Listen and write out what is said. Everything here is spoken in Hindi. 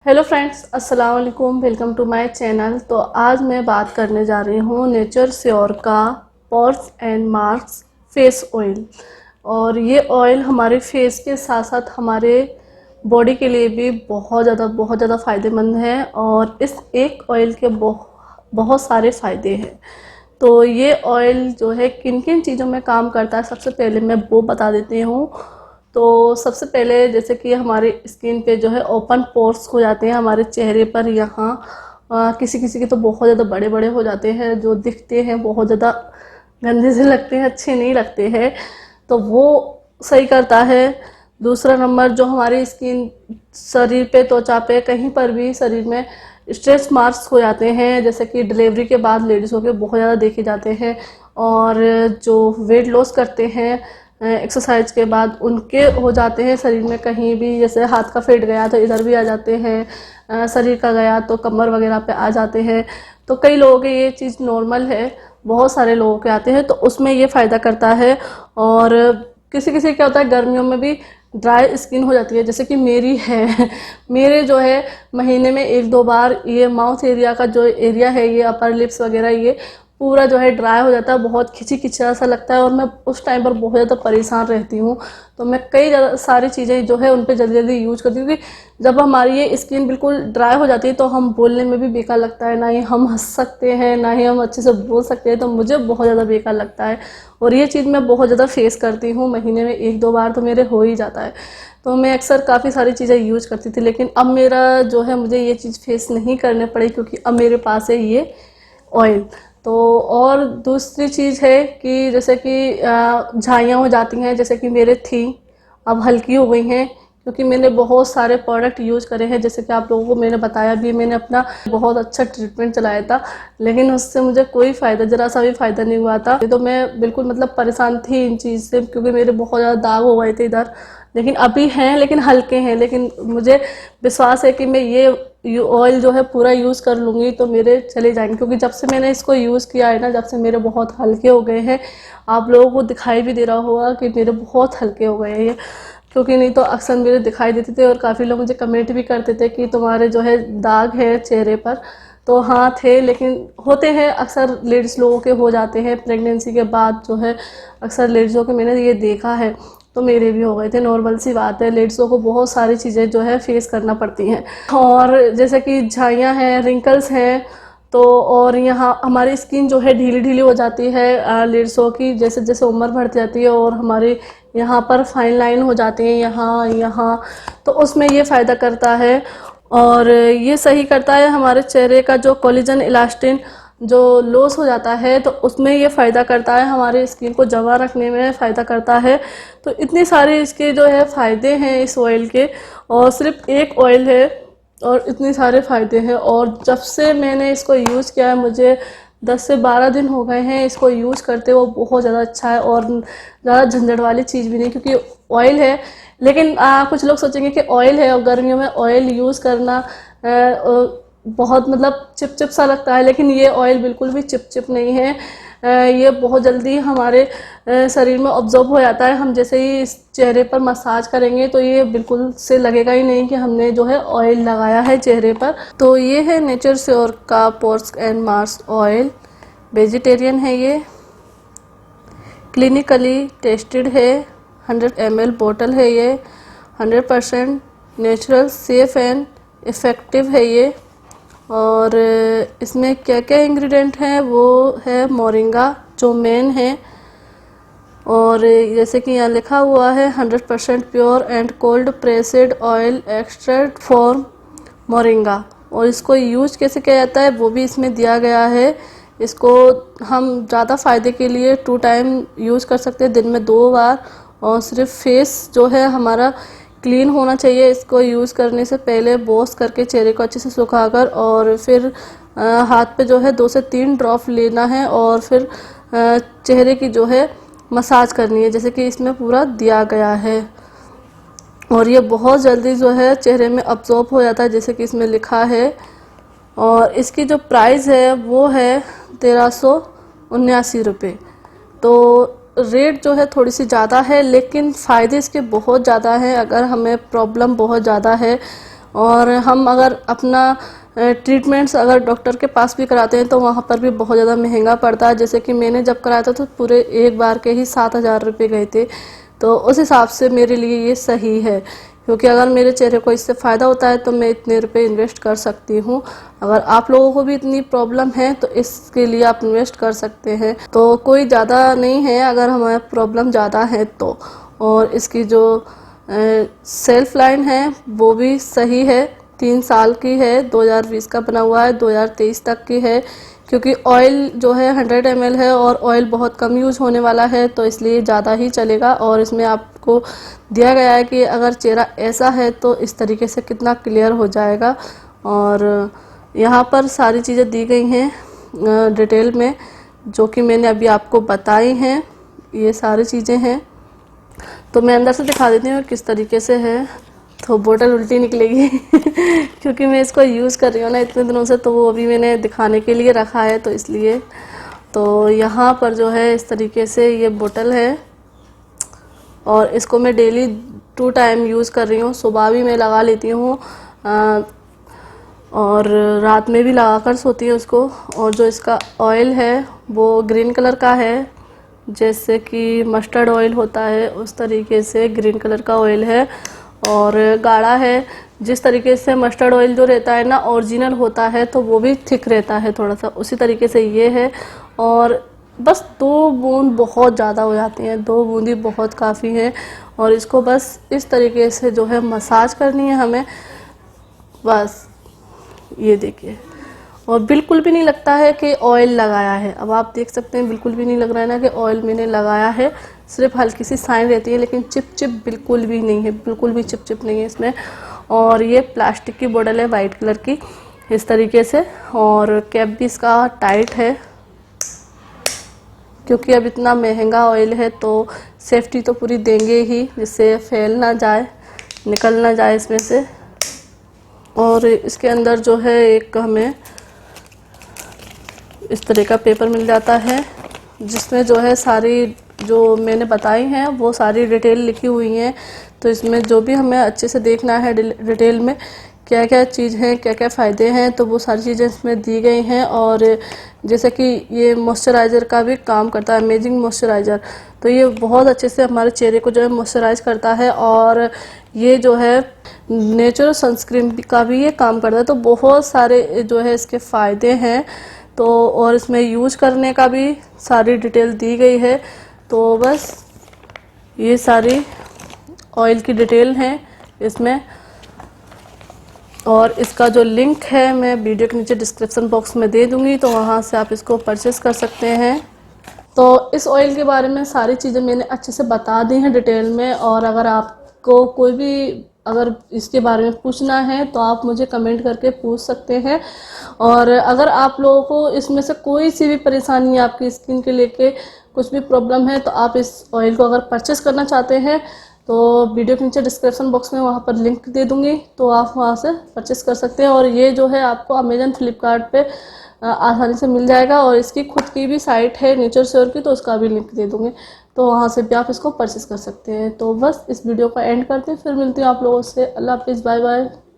हेलो फ्रेंड्स, अस्सलाम वालेकुम। Welcome to my channel. तो आज मैं बात करने जा रही हूँ नेचर श्योर का pores and marks face oil. और ये ऑयल हमारे फेस के साथ साथ हमारे बॉडी के लिए भी बहुत ज़्यादा फ़ायदेमंद है। और इस एक ऑयल के बहुत सारे फ़ायदे हैं। तो ये ऑयल जो है किन किन चीज़ों में काम करता है, सबसे पहले मैं वो बता देती हूँ। तो सबसे पहले जैसे कि हमारे स्किन पे जो है ओपन पोर्स हो जाते हैं हमारे चेहरे पर। यहाँ किसी किसी के तो बहुत ज़्यादा बड़े बड़े हो जाते हैं, जो दिखते हैं बहुत ज़्यादा गंदे से लगते हैं, अच्छे नहीं लगते हैं। तो वो सही करता है। दूसरा नंबर, जो हमारी स्किन शरीर पे, त्वचा पे, कहीं पर भी शरीर में स्ट्रेच मार्क्स हो जाते हैं, जैसे कि डिलीवरी के बाद लेडीज़ों के बहुत ज़्यादा देखे जाते हैं। और जो वेट लॉस करते हैं एक्सरसाइज के बाद, उनके हो जाते हैं शरीर में कहीं भी, जैसे हाथ का फेट गया तो इधर भी आ जाते हैं, शरीर का गया तो कमर वगैरह पे आ जाते हैं। तो कई लोगों के ये चीज़ नॉर्मल है, बहुत सारे लोगों के आते हैं, तो उसमें ये फ़ायदा करता है। और किसी किसी क्या होता है, गर्मियों में भी ड्राई स्किन हो जाती है, जैसे कि मेरी है मेरे जो है महीने में एक दो बार ये माउथ एरिया का जो एरिया है, ये अपर लिप्स वगैरह, ये पूरा जो है ड्राई हो जाता है, बहुत खिंची खिंचा सा लगता है। और मैं उस टाइम पर बहुत ज़्यादा परेशान रहती हूँ। तो मैं कई सारी चीज़ें जो है उन पर जल्दी जल्दी यूज करती हूँ, क्योंकि जब हमारी ये स्किन बिल्कुल ड्राई हो जाती है तो हम बोलने में भी बेकार लगता है, ना ही हम हंस सकते हैं, ना ही हम अच्छे से बोल सकते हैं। तो मुझे बहुत ज़्यादा बेकार लगता है। और ये चीज़ मैं बहुत ज़्यादा फेस करती हूँ, महीने में एक दो बार तो मेरे हो ही जाता है। तो मैं अक्सर काफ़ी सारी चीज़ें यूज करती थी, लेकिन अब मेरा जो है मुझे ये चीज़ फेस नहीं करने पड़ी, क्योंकि अब मेरे पास है ये ऑयल। तो और दूसरी चीज़ है कि जैसे कि झाइयाँ हो जाती हैं, जैसे कि मेरे थी, अब हल्की हो गई हैं, क्योंकि मैंने बहुत सारे प्रोडक्ट यूज़ करे हैं। जैसे कि आप लोगों को मैंने बताया भी, मैंने अपना बहुत अच्छा ट्रीटमेंट चलाया था, लेकिन उससे मुझे कोई फ़ायदा, ज़रा सा भी फ़ायदा नहीं हुआ था। तो मैं बिल्कुल मतलब परेशान थी इन चीज़ से, क्योंकि मेरे बहुत ज़्यादा दाग हो गए थे इधर। लेकिन अभी हैं, लेकिन हल्के हैं। लेकिन मुझे विश्वास है कि मैं ये ऑयल जो है पूरा यूज़ कर लूँगी तो मेरे चले जाएंगे, क्योंकि जब से मैंने इसको यूज़ किया है ना, जब से मेरे बहुत हल्के हो गए हैं। आप लोगों को दिखाई भी दे रहा होगा कि मेरे बहुत हल्के हो गए हैं ये, क्योंकि नहीं तो अक्सर मेरे दिखाई देते थे। और काफ़ी लोग मुझे कमेंट भी करते थे कि तुम्हारे जो है दाग है चेहरे पर। तो हाँ थे, लेकिन होते हैं, अक्सर लेडीज़ लोगों के हो जाते हैं प्रेगनेंसी के बाद जो है, अक्सर लेडीज़ों के मैंने ये देखा है। तो मेरे भी हो गए थे, नॉर्मल सी बात है, लेडीज़ों को बहुत सारी चीज़ें जो है फेस करना पड़ती हैं। और जैसे कि झाइयाँ हैं, रिंकल्स हैं, तो और यहाँ हमारी स्किन जो है ढीली ढीली हो जाती है लेडीज़ों की, जैसे जैसे उम्र बढ़ती जाती है। और हमारे यहाँ पर फाइन लाइन हो जाती है, यहाँ यहाँ, तो उसमें ये फ़ायदा करता है। और ये सही करता है हमारे चेहरे का जो कोलेजन इलास्टिन जो लॉस हो जाता है, तो उसमें ये फ़ायदा करता है, हमारे स्किन को जमा रखने में फ़ायदा करता है। तो इतने सारे इसके जो है फ़ायदे हैं इस ऑयल के, और सिर्फ एक ऑयल है और इतने सारे फ़ायदे हैं। और जब से मैंने इसको यूज़ किया है, मुझे 10 से 12 दिन हो गए हैं इसको यूज़ करते हुए। बहुत ज़्यादा अच्छा है, और ज़्यादा झंझट वाली चीज़ भी नहीं, क्योंकि ऑयल है। लेकिन कुछ लोग सोचेंगे कि ऑयल है और गर्मियों में ऑयल यूज़ करना बहुत मतलब चिप चिप सा लगता है, लेकिन ये ऑयल बिल्कुल भी चिप चिप नहीं है। ये बहुत जल्दी हमारे शरीर में ऑब्जॉर्ब हो जाता है। हम जैसे ही इस चेहरे पर मसाज करेंगे तो ये बिल्कुल से लगेगा ही नहीं कि हमने जो है ऑयल लगाया है चेहरे पर। तो ये है नेचर श्योर का pores and marks oil. Vegetarian है ये, क्लिनिकली टेस्टेड है, 100 ml बोतल है ये, 100% नेचुरल, सेफ एंड इफ़ेक्टिव है ये। और इसमें क्या क्या इंग्रेडिएंट हैं, वो है मोरिंगा जो मेन है। और जैसे कि यहाँ लिखा हुआ है 100% pure and cold pressed oil extract form moringa. और इसको यूज कैसे किया जाता है वो भी इसमें दिया गया है। इसको हम ज़्यादा फ़ायदे के लिए 2 टाइम यूज़ कर सकते हैं, दिन में 2 बार। और सिर्फ फेस जो है हमारा क्लीन होना चाहिए। इसको यूज़ करने से पहले वॉश करके चेहरे को अच्छे से सुखाकर, और फिर हाथ पे जो है 2 से 3 ड्रॉप लेना है, और फिर चेहरे की जो है मसाज करनी है, जैसे कि इसमें पूरा दिया गया है। और ये बहुत जल्दी जो है चेहरे में अब्जॉर्ब हो जाता है, जैसे कि इसमें लिखा है। और इसकी जो प्राइस है वो है 1379 रुपये। तो रेट जो है थोड़ी सी ज़्यादा है, लेकिन फ़ायदे इसके बहुत ज़्यादा हैं। अगर हमें प्रॉब्लम बहुत ज़्यादा है और हम अगर अपना ट्रीटमेंट्स अगर डॉक्टर के पास भी कराते हैं तो वहाँ पर भी बहुत ज़्यादा महंगा पड़ता है। जैसे कि मैंने जब कराया था तो पूरे एक बार के ही 7,000 रुपये गए थे। तो उस हिसाब से मेरे लिए ये सही है, क्योंकि अगर मेरे चेहरे को इससे फ़ायदा होता है तो मैं इतने रुपए इन्वेस्ट कर सकती हूँ। अगर आप लोगों को भी इतनी प्रॉब्लम है तो इसके लिए आप इन्वेस्ट कर सकते हैं। तो कोई ज़्यादा नहीं है अगर हमारा प्रॉब्लम ज़्यादा है तो। और इसकी जो सेल्फ लाइन है वो भी सही है, 3 साल की है, 2020 का बना हुआ है, 2023 तक की है। क्योंकि ऑयल जो है 100 ml है और ऑयल बहुत कम यूज़ होने वाला है तो इसलिए ज़्यादा ही चलेगा। और इसमें आपको दिया गया है कि अगर चेहरा ऐसा है तो इस तरीके से कितना क्लियर हो जाएगा। और यहाँ पर सारी चीज़ें दी गई हैं डिटेल में, जो कि मैंने अभी आपको बताई हैं, ये सारी चीज़ें हैं। तो मैं अंदर से दिखा देती हूँ किस तरीके से है। तो बोतल उल्टी निकलेगी क्योंकि मैं इसको यूज़ कर रही हूँ ना इतने दिनों से, तो वो अभी मैंने दिखाने के लिए रखा है तो इसलिए। तो यहाँ पर जो है इस तरीके से ये बोतल है और इसको मैं डेली 2 टाइम यूज़ कर रही हूँ। सुबह भी मैं लगा लेती हूँ और रात में भी लगा कर सोती हूँ उसको। और जो इसका ऑयल है वो ग्रीन कलर का है, जैसे कि मस्टर्ड ऑयल होता है उस तरीके से ग्रीन कलर का ऑयल है और गाढ़ा है। जिस तरीके से मस्टर्ड ऑयल जो रहता है ना ओरिजिनल होता है तो वो भी थिक रहता है थोड़ा सा, उसी तरीके से ये है। और बस 2 बूंद बहुत ज़्यादा हो जाती हैं, 2 बूंदी बहुत काफ़ी हैं। और इसको बस इस तरीके से जो है मसाज करनी है हमें, बस ये देखिए। और बिल्कुल भी नहीं लगता है कि ऑयल लगाया है। अब आप देख सकते हैं बिल्कुल भी नहीं लग रहा है ना कि ऑयल मैंने लगाया है, सिर्फ हल्की सी साइन रहती है, लेकिन चिप चिप बिल्कुल भी नहीं है, बिल्कुल भी चिप चिप नहीं है इसमें। और ये प्लास्टिक की बोतल है वाइट कलर की इस तरीके से, और कैप भी इसका टाइट है क्योंकि अब इतना महंगा ऑयल है तो सेफ्टी तो पूरी देंगे ही, जिससे फैल ना जाए, निकल ना जाए इसमें से। और इसके अंदर जो है एक हमें इस तरह का पेपर मिल जाता है जिसमें जो है सारी जो मैंने बताई हैं वो सारी डिटेल लिखी हुई हैं। तो इसमें जो भी हमें अच्छे से देखना है डिटेल में क्या क्या चीज़ हैं, क्या क्या फ़ायदे हैं, तो वो सारी चीज़ें इसमें दी गई हैं। और जैसे कि ये मॉइस्चराइज़र का भी काम करता है, अमेजिंग मॉइस्चराइज़र, तो ये बहुत अच्छे से हमारे चेहरे को जो है मॉइस्चराइज करता है। और ये जो है नेचुरल सनस्क्रीन का भी ये काम करता है। तो बहुत सारे जो है इसके फ़ायदे हैं। तो और इसमें यूज करने का भी सारी डिटेल दी गई है। तो बस ये सारी ऑयल की डिटेल हैं इसमें। और इसका जो लिंक है मैं वीडियो के नीचे डिस्क्रिप्शन बॉक्स में दे दूंगी, तो वहाँ से आप इसको परचेस कर सकते हैं। तो इस ऑयल के बारे में सारी चीज़ें मैंने अच्छे से बता दी हैं डिटेल में। और अगर आपको कोई भी अगर इसके बारे में पूछना है तो आप मुझे कमेंट करके पूछ सकते हैं। और अगर आप लोगों को इसमें से कोई सी भी परेशानी है, आपकी स्किन के लेके कुछ भी प्रॉब्लम है, तो आप इस ऑयल को अगर परचेस करना चाहते हैं तो वीडियो के नीचे डिस्क्रिप्शन बॉक्स में वहाँ पर लिंक दे दूँगी, तो आप वहाँ से परचेस कर सकते हैं। और ये जो है आपको अमेजन फ्लिपकार्ट पे आसानी से मिल जाएगा। और इसकी खुद की भी साइट है नेचर श्योर की, तो उसका भी लिंक दे दूँगी, तो वहाँ से भी आप इसको परचेस कर सकते हैं। तो बस इस वीडियो का एंड करते हैं, फिर मिलती हूँ आप लोगों से। अल्लाह हाफिज़, बाय बाय।